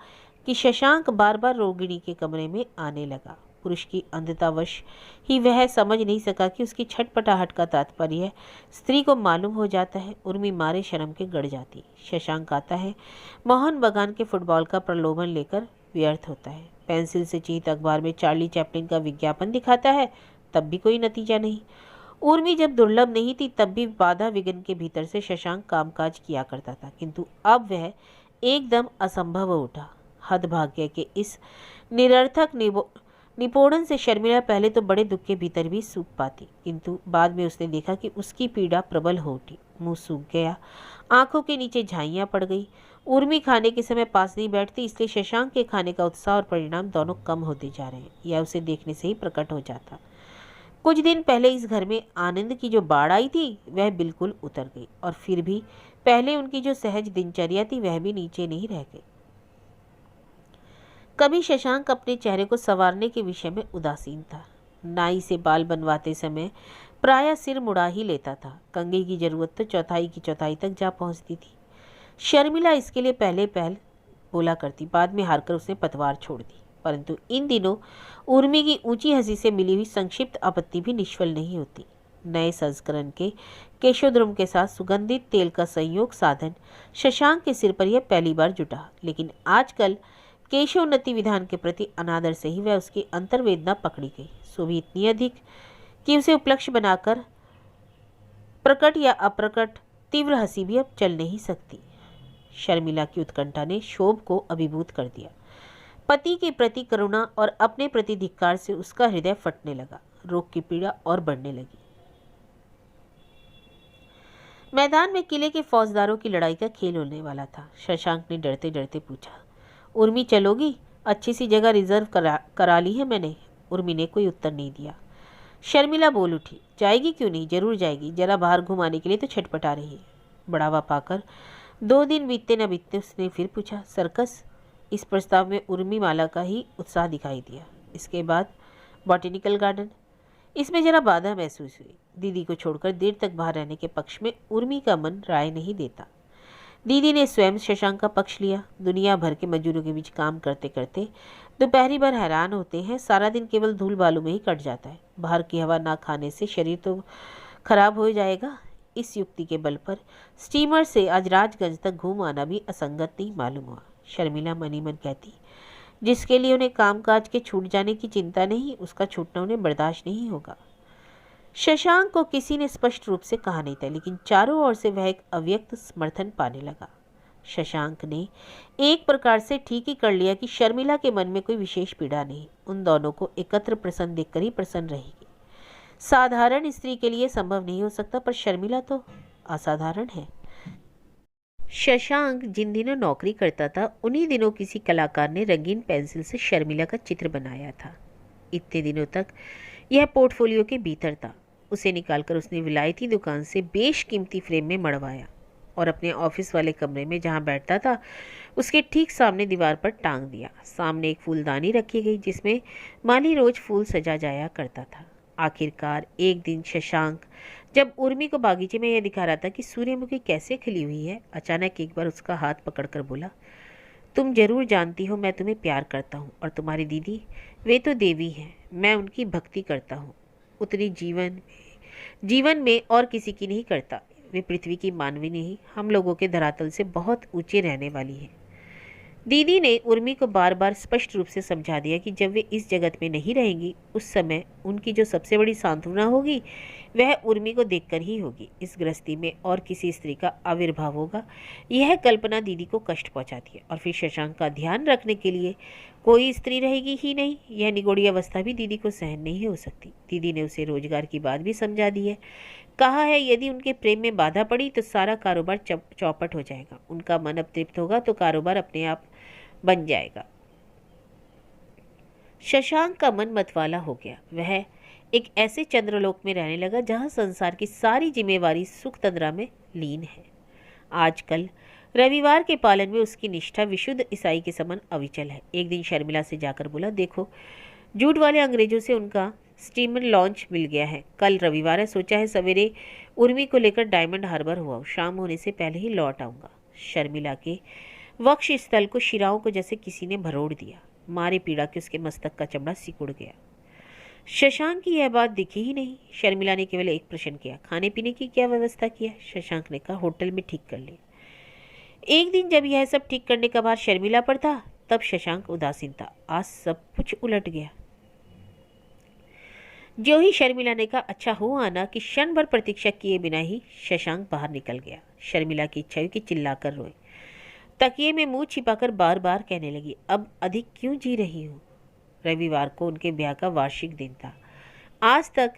कि शशांक बार बार रोगिणी के कमरे में आने लगा। पुरुष की अंधतावश ही वह समझ नहीं सका कि उसकी छटपटाहट का तात्पर्य स्त्री को मालूम हो जाता है। उर्मी मारे शर्म के गड़ जाती। शशांक आता है, मोहन बगान के फुटबॉल का प्रलोभन लेकर व्यर्थ होता है। पेंसिल से चित अखबार में चार्ली चैपलिन का विज्ञापन दिखाता है, तब भी कोई नतीजा नहीं। उर्मी जब दुर्लभ नहीं थी तब भी बाधा विघ्न के भीतर से शशांक कामकाज किया करता था, किंतु अब वह एकदम असंभव हो उठा। हदभाग्य के इस निरर्थक निपोड़न से शर्मिला पहले तो बड़े दुख के भीतर भी सूख पाती, किंतु बाद में उसने देखा कि उसकी पीड़ा प्रबल हो उठी। मुंह सूख गया, आंखों के नीचे झाइयां पड़ गई। उर्मी खाने के समय पास नहीं बैठती, इसलिए शशांक के खाने का उत्साह और परिणाम दोनों कम होते जा रहे हैं, यह उसे देखने से ही प्रकट हो जाता। कुछ दिन पहले इस घर में आनंद की जो बाढ़ आई थी वह बिल्कुल उतर गई, और फिर भी पहले उनकी जो सहज दिनचर्या थी वह भी नीचे नहीं रह गई। कभी शशांक अपने चेहरे को संवारने के विषय में उदासीन था। नाई से बाल बनवाते समय प्रायः सिर मुड़ा ही लेता था। कंघी की जरूरत तो चौथाई की चौथाई तक जा पहुंचती थी। शर्मिला इसके लिए पहले पहल बोला करती, बाद में हारकर उसने पतवार छोड़ दी। परंतु इन दिनों उर्मी की ऊंची हंसी से मिली हुई संक्षिप्त आपत्ति भी निष्फल नहीं होती। नए संस्करण के केशोद्रुम के साथ सुगंधित तेल का संयोग साधन शशांक के सिर पर यह पहली बार जुटा, लेकिन आजकल केशोन्नति विधान के प्रति अनादर से ही वह उसकी अंतर्वेदना पकड़ी गई, सो भी इतनी अधिक कि उसे उपलक्ष्य बनाकर प्रकट या अप्रकट तीव्र हंसी भी अब चल नहीं सकती। शर्मिला की उत्कंठा ने शोभ को अभिभूत कर दिया। पति के प्रति करुणा और अपने प्रति धिक्कार से उसका हृदय फटने लगा। रोग की पीड़ा और बढ़ने लगी। मैदान में किले के फौजदारों की लड़ाई का खेल होने वाला था। शशांक ने डरते डरते पूछा, उर्मी चलोगी? अच्छी सी जगह रिजर्व करा ली है मैंने। उर्मी ने कोई उत्तर नहीं दिया। शर्मिला बोल उठी, जाएगी क्यों नहीं, जरूर जाएगी, जरा बाहर घुमाने के लिए तो छटपटा रही है। बढ़ावा पाकर 2 दिन बीतते न बीतते उसने फिर पूछा, सर्कस? इस प्रस्ताव में उर्मी माला का ही उत्साह दिखाई दिया। इसके बाद बॉटेनिकल गार्डन, इसमें जरा बाधा महसूस हुई। दीदी को छोड़कर देर तक बाहर रहने के पक्ष में उर्मी का मन राय नहीं देता। दीदी ने स्वयं शशांक का पक्ष लिया। दुनिया भर के मजदूरों के बीच काम करते करते दोपहरी भर हैरान होते हैं, सारा दिन केवल धूल बालू में ही कट जाता है। बाहर की हवा ना खाने से शरीर तो खराब हो जाएगा। इस युक्ति के बल पर स्टीमर से आज राजगंज तक घूम आना भी असंगत नहीं मालूम हुआ। शर्मिला मनी मन कहती, जिसके लिए उन्हें कामकाज के छूट जाने की चिंता नहीं, उसका छूटना उन्हें बर्दाश्त नहीं होगा। शशांक को किसी ने स्पष्ट रूप से कहा नहीं था, लेकिन चारों ओर से वह एक अव्यक्त समर्थन पाने लगा। शशांक ने एक प्रकार से ठीक ही कर लिया कि शर्मिला के मन में कोई विशेष पीड़ा नहीं, उन दोनों को एकत्र प्रसन्न देखकर ही प्रसन्न रहेगी। साधारण स्त्री के लिए संभव नहीं हो सकता, पर शर्मिला तो असाधारण है। शशांक जिन दिनों नौकरी करता था उन्हीं दिनों किसी कलाकार ने रंगीन पेंसिल से शर्मिला का चित्र बनाया था। इतने दिनों तक यह पोर्टफोलियो के भीतर था। उसे निकालकर उसने विलायती दुकान से बेशकीमती फ्रेम में मढ़वाया और अपने ऑफिस वाले कमरे में जहां बैठता था उसके ठीक सामने दीवार पर टांग दिया। सामने एक फूलदानी रखी गई जिसमें माली रोज फूल सजा जाया करता था। आखिरकार एक दिन शशांक जब उर्मी को बागीचे में यह दिखा रहा था कि सूर्यमुखी कैसे खिली हुई है, अचानक एक बार उसका हाथ पकड़कर बोला, तुम जरूर जानती हो मैं तुम्हें प्यार करता हूँ, और तुम्हारी दीदी वे तो देवी हैं, मैं उनकी भक्ति करता हूँ, उतनी जीवन में और किसी की नहीं करता। वे पृथ्वी की मानवी नहीं, हम लोगों के धरातल से बहुत ऊंचे रहने वाली है। दीदी ने उर्मी को बार बार स्पष्ट रूप से समझा दिया कि जब वे इस जगत में नहीं रहेंगी उस समय उनकी जो सबसे बड़ी सांत्वना होगी वह उर्मी को देखकर ही होगी। इस गृहस्थी में और किसी स्त्री का आविर्भाव होगा, यह कल्पना दीदी को कष्ट पहुंचाती है। और फिर शशांक का ध्यान रखने के लिए कोई स्त्री रहेगी ही नहीं। यह निगोड़ी अवस्था भी दीदी को सहन नहीं हो सकती। दीदी ने उसे रोजगार की बात भी समझा दी है। कहा है यदि उनके प्रेम में बाधा पड़ी तो सारा कारोबार चौपट हो जाएगा। उनका मन अब तृप्त होगा तो कारोबार अपने आप बन जाएगा। शशांक का मन मतवाला हो गया। वह एक ऐसे चंद्रलोक में रहने लगा जहां संसार की सारी जिम्मेवारी सुख तंद्रा में लीन है। आजकल रविवार के पालन में उसकी निष्ठा विशुद्ध ईसाई के समान अविचल है। एक दिन शर्मिला से जाकर बोला, देखो झूठ वाले अंग्रेजों से उनका स्टीमर लॉन्च मिल गया है। कल रविवार है, सोचा है सवेरे उर्मी को लेकर डायमंड हार्बर हुआ, शाम होने से पहले ही लौट आऊंगा। शर्मिला के वक्ष स्थल को शिराओं को जैसे किसी ने भरोड़ दिया। मारे पीड़ा के उसके मस्तक का चमड़ा सिकुड़ गया। शशांक की यह बात दिखी ही नहीं। शर्मिला ने केवल एक प्रश्न किया, खाने पीने की क्या व्यवस्था किया? शशांक ने कहा, होटल में ठीक कर लिया। एक दिन जब यह सब ठीक करने का भार शर्मिला पर था तब शशांक उदासीन था। आज सब कुछ उलट गया। जो ही शर्मिला ने कहा अच्छा हो आना कि क्षण भर प्रतीक्षा किए बिना ही शशांक बाहर निकल गया। शर्मिला की इच्छा हुई कि चिल्लाकर रोए। तकिए में मुंह छिपाकर बार बार कहने लगी, अब अधिक क्यों जी रही हूँ? रविवार को उनके ब्याह का वार्षिक दिन था। आज तक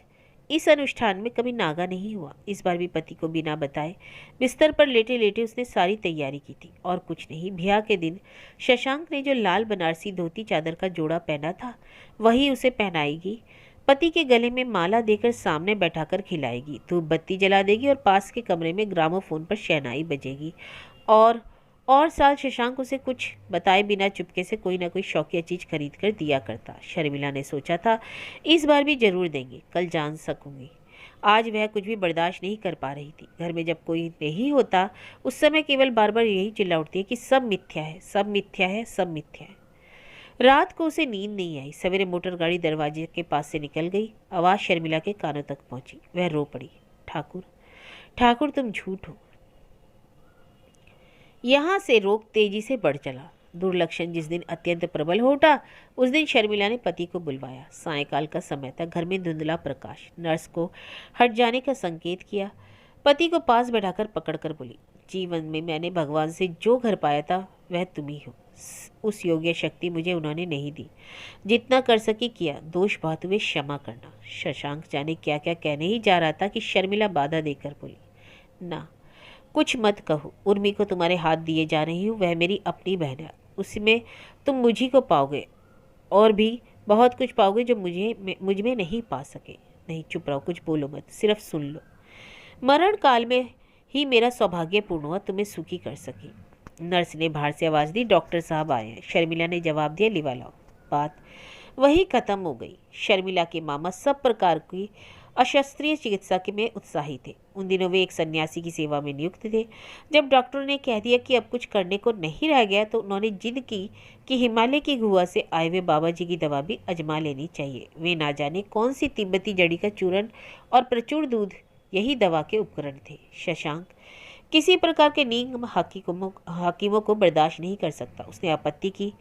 इस अनुष्ठान में कभी नागा नहीं हुआ। इस बार भी पति को बिना बताए बिस्तर पर लेटे लेटे उसने सारी तैयारी की थी। और कुछ नहीं, ब्याह के दिन शशांक ने जो लाल बनारसी धोती चादर का जोड़ा पहना था वही उसे पहनाएगी। पति के गले में माला देकर सामने बैठाकर खिलाएगी, धूप बत्ती जला देगी और पास के कमरे में ग्रामोफोन पर शहनाई बजेगी। और साल शशांक उसे कुछ बताए बिना चुपके से कोई ना कोई शौकिया चीज खरीद कर दिया करता। शर्मिला ने सोचा था इस बार भी जरूर देंगे, कल जान सकूंगी। आज वह कुछ भी बर्दाश्त नहीं कर पा रही थी। घर में जब कोई नहीं होता उस समय केवल बार बार यही चिल्ला उठती है कि सब मिथ्या है, सब मिथ्या है, सब मिथ्या है। रात को उसे नींद नहीं आई। सवेरे मोटर गाड़ी दरवाजे के पास से निकल गई। आवाज़ शर्मिला के कानों तक पहुंची। वह रो पड़ी, ठाकुर, ठाकुर तुम झूठ हो। यहाँ से रोग तेजी से बढ़ चला। दुर्लक्षण जिस दिन अत्यंत प्रबल हो उठा उस दिन शर्मिला ने पति को बुलवाया। सायंकाल का समय था। घर में धुंधला प्रकाश। नर्स को हट जाने का संकेत किया। पति को पास बैठाकर पकड़कर बोली, जीवन में मैंने भगवान से जो घर पाया था वह तुम ही हो। उस योग्य शक्ति मुझे उन्होंने नहीं दी। जितना कर सकी किया। दोष बहुत हुए, क्षमा करना। शशांक जाने क्या क्या कहने ही जा रहा था कि शर्मिला बाधा देकर बोली, ना कुछ मत कहो। उर्मी को तुम्हारे हाथ दिए जा रही हूँ, वह मेरी अपनी बहन है। उसमें तुम मुझी को पाओगे और भी बहुत कुछ पाओगे जो मुझ में नहीं पा सके। नहीं, चुप रहो, कुछ बोलो मत, सिर्फ सुन लो। मरण काल में ही मेरा सौभाग्य पूर्ण हुआ, तुम्हें सुखी कर सकी। नर्स ने बाहर से आवाज़ दी, डॉक्टर साहब आए हैं। शर्मिला ने जवाब दिया, लिवा लाओ। बात वही खत्म हो गई। शर्मिला के मामा सब प्रकार की अशास्त्रीय चिकित्सा के में उत्साही थे। उन दिनों वे एक सन्यासी की सेवा में नियुक्त थे। जब डॉक्टर ने कह दिया कि अब कुछ करने को नहीं रह गया तो उन्होंने जिद की कि हिमालय की गुहा से आए हुए बाबा जी की दवा भी आजमा लेनी चाहिए। वे ना जाने कौन सी तिब्बती जड़ी का चूर्ण और प्रचुर दूध यही दवा के उपकरण थे। शशांक किसी प्रकार के नीम हाकिमों को बर्दाश्त नहीं कर सकता। उसने आपत्ति की।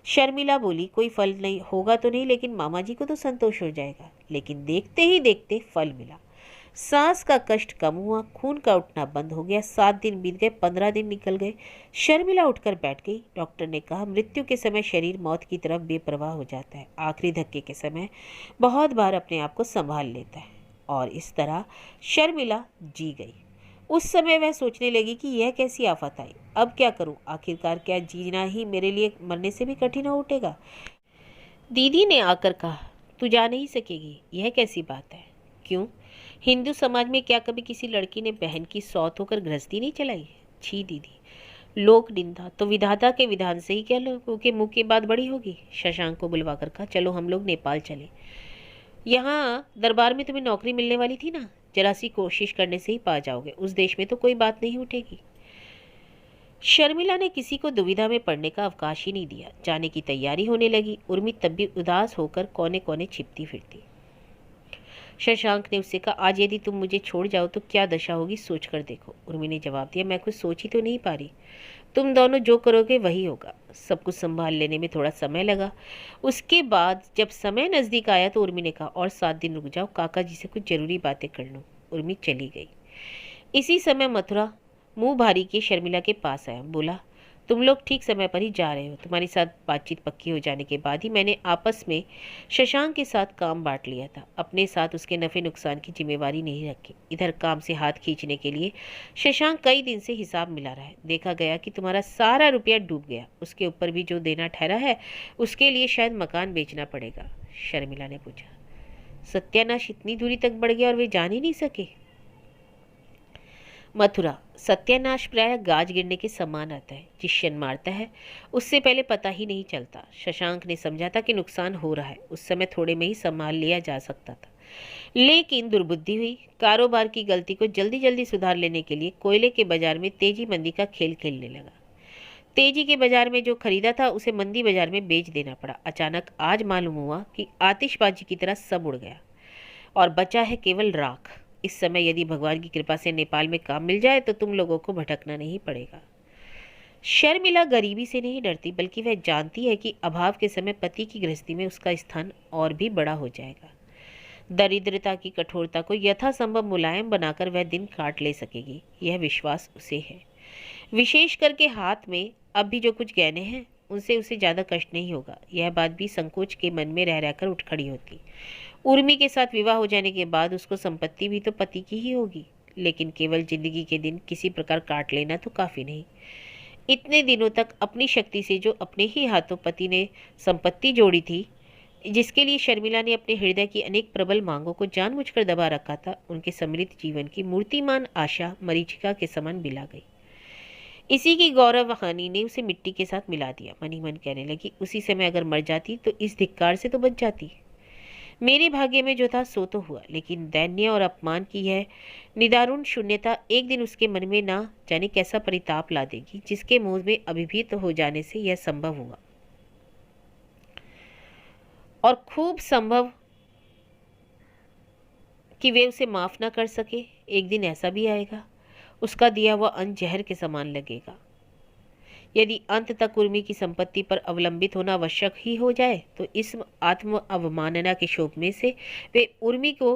शर्मिला बोली, कोई फल नहीं होगा तो नहीं, लेकिन मामा जी को तो संतोष हो जाएगा। लेकिन देखते ही देखते फल मिला। सांस का कष्ट कम हुआ, खून का उठना बंद हो गया। 7 दिन बीत गए, 15 दिन निकल गए। शर्मिला उठकर बैठ गई। डॉक्टर ने कहा, मृत्यु के समय शरीर मौत की तरफ बेपरवाह हो जाता है। आखिरी धक्के के समय बहुत बार अपने आप को संभाल लेता है। और इस तरह शर्मिला जी गई। उस समय वह सोचने लगी कि यह कैसी आफत आई, अब क्या करूं? आखिरकार क्या जीना ही मेरे लिए मरने से भी कठिन हो उठेगा? दीदी ने आकर कहा, तू जा नहीं सकेगी। यह कैसी बात है? क्यों? हिंदू समाज में क्या कभी किसी लड़की ने बहन की सौत होकर गृहस्थी नहीं चलाई? छी दीदी, लोक निंदा तो विधाता के विधान से ही क्या लोगों के मुंह की बात बड़ी होगी। शशांक को बुलवाकर कहा, चलो हम लोग नेपाल चले। यहाँ दरबार में तुम्हें नौकरी मिलने वाली थी ना, जरा सी कोशिश करने से ही पा जाओगे। उस देश में तो कोई बात नहीं उठेगी। शर्मिला ने किसी को दुविधा में पड़ने का अवकाश ही नहीं दिया। जाने की तैयारी होने लगी। उर्मी तब भी उदास होकर कोने कोने छिपती फिरती। शशांक ने उससे कहा, आज यदि तुम मुझे छोड़ जाओ तो क्या दशा होगी, सोच कर देखो। उर्मी ने जवाब दिया, मैं कुछ सोच ही तो नहीं पा रही। तुम दोनों जो करोगे वही होगा। सब कुछ संभाल लेने में थोड़ा समय लगा। उसके बाद जब समय नज़दीक आया तो उर्मी ने कहा, और 7 दिन रुक जाओ, काका जी से कुछ ज़रूरी बातें कर लूँ। उर्मी चली गई। इसी समय मथुरा मुंह भारी के शर्मिला के पास आया। बोला, तुम लोग ठीक समय पर ही जा रहे हो। तुम्हारी साथ बातचीत पक्की हो जाने के बाद ही मैंने आपस में शशांक के साथ काम बांट लिया था। अपने साथ उसके नफ़े नुकसान की जिम्मेवारी नहीं रखी। इधर काम से हाथ खींचने के लिए शशांक कई दिन से हिसाब मिला रहा है। देखा गया कि तुम्हारा सारा रुपया डूब गया। उसके ऊपर भी जो देना ठहरा है उसके लिए शायद मकान बेचना पड़ेगा। शर्मिला ने पूछा, सत्यानाश इतनी दूरी तक बढ़ गया और वे जान ही नहीं सके? मथुरा, सत्यानाश प्राय गाज गिरने के समान आता है। जिस क्षण मारता है उससे पहले पता ही नहीं चलता। शशांक ने समझा था कि नुकसान हो रहा है। उस समय थोड़े में ही संभाल लिया जा सकता था, लेकिन दुर्बुद्धि हुई। कारोबार की गलती को जल्दी जल्दी सुधार लेने के लिए कोयले के बाजार में तेजी मंदी का खेल खेलने लगा। तेजी के बाजार में जो खरीदा था उसे मंदी बाजार में बेच देना पड़ा। अचानक आज मालूम हुआ कि आतिशबाजी की तरह सब उड़ गया और बचा है केवल राख। इस समय यदि भगवान की कृपा से नेपाल में काम मिल जाए तो तुम लोगों को भटकना नहीं पड़ेगा। शर्मिला गरीबी से नहीं डरती, बल्कि वह जानती है कि अभाव के समय पति की गृहस्थी में उसका स्थान और भी बड़ा हो जाएगा। दरिद्रता की कठोरता को यथासंभव मुलायम बनाकर वह दिन काट ले सकेगी, यह विश्वास उसे है। विशेष करके हाथ में अब भी जो कुछ गहने हैं उनसे उसे ज़्यादा कष्ट नहीं होगा। यह बात भी संकोच के मन में रह रहकर उठ खड़ी होती। उर्मी के साथ विवाह हो जाने के बाद उसको संपत्ति भी तो पति की ही होगी, लेकिन केवल जिंदगी के दिन किसी प्रकार काट लेना तो काफ़ी नहीं। इतने दिनों तक अपनी शक्ति से जो अपने ही हाथों पति ने संपत्ति जोड़ी थी, जिसके लिए शर्मिला ने अपने हृदय की अनेक प्रबल मांगों को जानबूझकर दबा रखा था, उनके समृद्ध जीवन की मूर्तिमान आशा मरीचिका के समान बिला गई। इसी की गौरव हानि ने उसे मिट्टी के साथ मिला दिया। मन ही मन कहने लगी, उसी समय अगर मर जाती तो इस धिक्कार से तो बच जाती। मेरे भाग्य में जो था सो तो हुआ, लेकिन दैन्य और अपमान की यह निदारुण शून्यता एक दिन उसके मन में ना जाने कैसा परिताप ला देगी, जिसके मुंह में अभिभूत हो जाने से यह संभव हुआ। और खूब संभव कि वे उसे माफ ना कर सके। एक दिन ऐसा भी आएगा, उसका दिया हुआ अन्न जहर के समान लगेगा। यदि अंत तक उर्मी की संपत्ति पर अवलंबित होना आवश्यक ही हो जाए तो इस आत्म अवमानना के शोक में से वे उर्मी को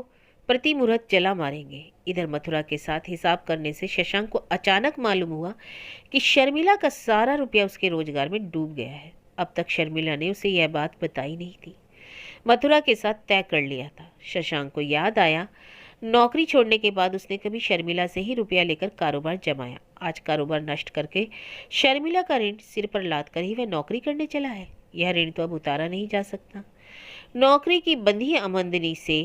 प्रति मुहूर्त जला मारेंगे। इधर मथुरा के साथ हिसाब करने से शशांक को अचानक मालूम हुआ कि शर्मिला का सारा रुपया उसके रोजगार में डूब गया है। अब तक शर्मिला ने उसे यह बात बताई नहीं थी। मथुरा के साथ तय कर लिया था। शशांक को याद आया, नौकरी छोड़ने के बाद उसने कभी शर्मिला से ही रुपया लेकर कारोबार जमाया। आज कारोबार नष्ट करके शर्मिला का ऋण सिर पर लाद कर ही वह नौकरी करने चला है। यह ऋण तो अब उतारा नहीं जा सकता। नौकरी की बंधी आमदनी से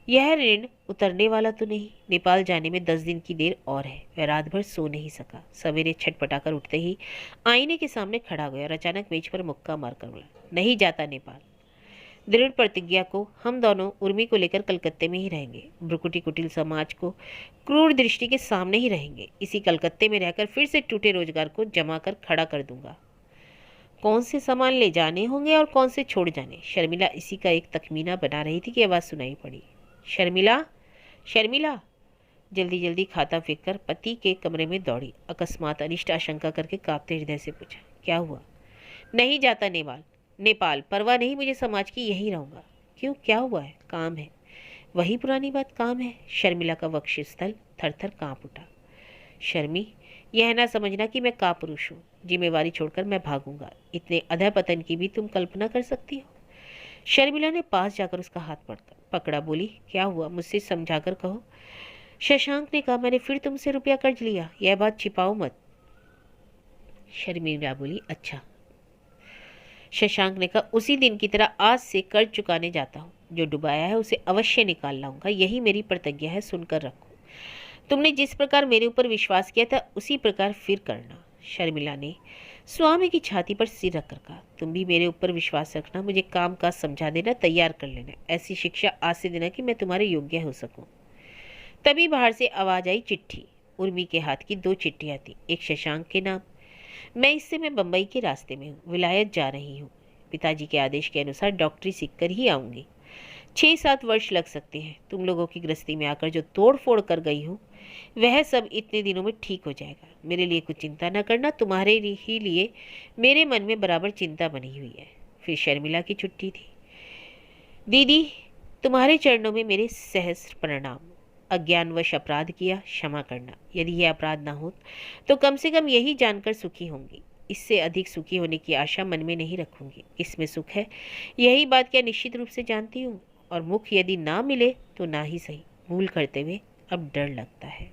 यह ऋण उतरने वाला तो नहीं। नेपाल जाने में 10 दिन की देर और है। वह रात भर सो नहीं सका। सवेरे छटपटाकर उठते ही आईने के सामने खड़ा गया और अचानक मेज पर मुक्का मारकर बोला, नहीं जाता नेपाल। दृढ़ प्रतिज्ञा को हम दोनों उर्मी को लेकर कलकत्ते में ही रहेंगे। भ्रुकुटी कुटिल समाज को क्रूर दृष्टि के सामने ही रहेंगे। इसी कलकत्ते में रहकर फिर से टूटे रोजगार को जमा कर खड़ा कर दूंगा। कौन से सामान ले जाने होंगे और कौन से छोड़ जाने, शर्मिला इसी का एक तखमीना बना रही थी कि आवाज़ सुनाई पड़ी, शर्मिला, शर्मिला। जल्दी जल्दी खाता फेंक कर पति के कमरे में दौड़ी। अकस्मात अनिष्ट आशंका करके कांपते हृदय से पूछा, क्या हुआ? नहीं जाता नेपाल, परवाह नहीं, मुझे समाज की, यहीं रहूँगा। क्यों, क्या हुआ है? काम है। वही पुरानी बात, काम है। शर्मिला का वक्षस्थल थर थर काँप उठा। शर्मी, यह ना समझना कि मैं कापुरुष हूँ। जिम्मेवारी छोड़कर मैं भागूंगा। इतने अधःपतन की भी तुम कल्पना कर सकती हो? शर्मिला ने पास जाकर उसका हाथ पकड़ा। बोली, क्या हुआ, मुझसे समझाकर कहो। शशांक ने कहा, मैंने फिर तुमसे रुपया कर्ज लिया, यह बात छिपाओ मत। शर्मिला बोली, अच्छा। शशांक ने कहा, उसी दिन की तरह आज से कर्ज चुकाने जाता हूँ। जो डुबाया है उसे अवश्य निकाल लाऊंगा, यही मेरी प्रतिज्ञा है, सुनकर रखो। तुमने जिस प्रकार मेरे ऊपर विश्वास किया था उसी प्रकार फिर करना। शर्मिला ने स्वामी की छाती पर सिर रखकर कहा, तुम भी मेरे ऊपर विश्वास रखना, मुझे काम काज समझा देना, तैयार कर लेना, ऐसी शिक्षा आज से देना कि मैं तुम्हारे योग्य हो सकूं। तभी बाहर से आवाज आई, चिट्ठी। उर्मी के हाथ की 2 चिट्ठियां थी, एक शशांक के नाम। मैं इस समय बम्बई के रास्ते में हूँ, विलायत जा रही हूँ। पिताजी के आदेश के अनुसार डॉक्टरी सीख कर ही आऊँगी। 6-7 वर्ष लग सकते हैं। तुम लोगों की गृहस्थी में आकर जो तोड़ फोड़ कर गई हूँ वह सब इतने दिनों में ठीक हो जाएगा। मेरे लिए कुछ चिंता न करना, तुम्हारे ही लिए मेरे मन में बराबर चिंता बनी हुई है। फिर शर्मिला की छुट्टी थी। दीदी, तुम्हारे चरणों में मेरे सहस्र प्रणाम। अज्ञानवश अपराध किया, क्षमा करना। यदि यह अपराध ना हो तो कम से कम यही जानकर सुखी होंगी। इससे अधिक सुखी होने की आशा मन में नहीं रखूंगी। इसमें सुख है, यही बात क्या निश्चित रूप से जानती हूँ। और मुख यदि ना मिले तो ना ही सही, भूल करते हुए अब डर लगता है।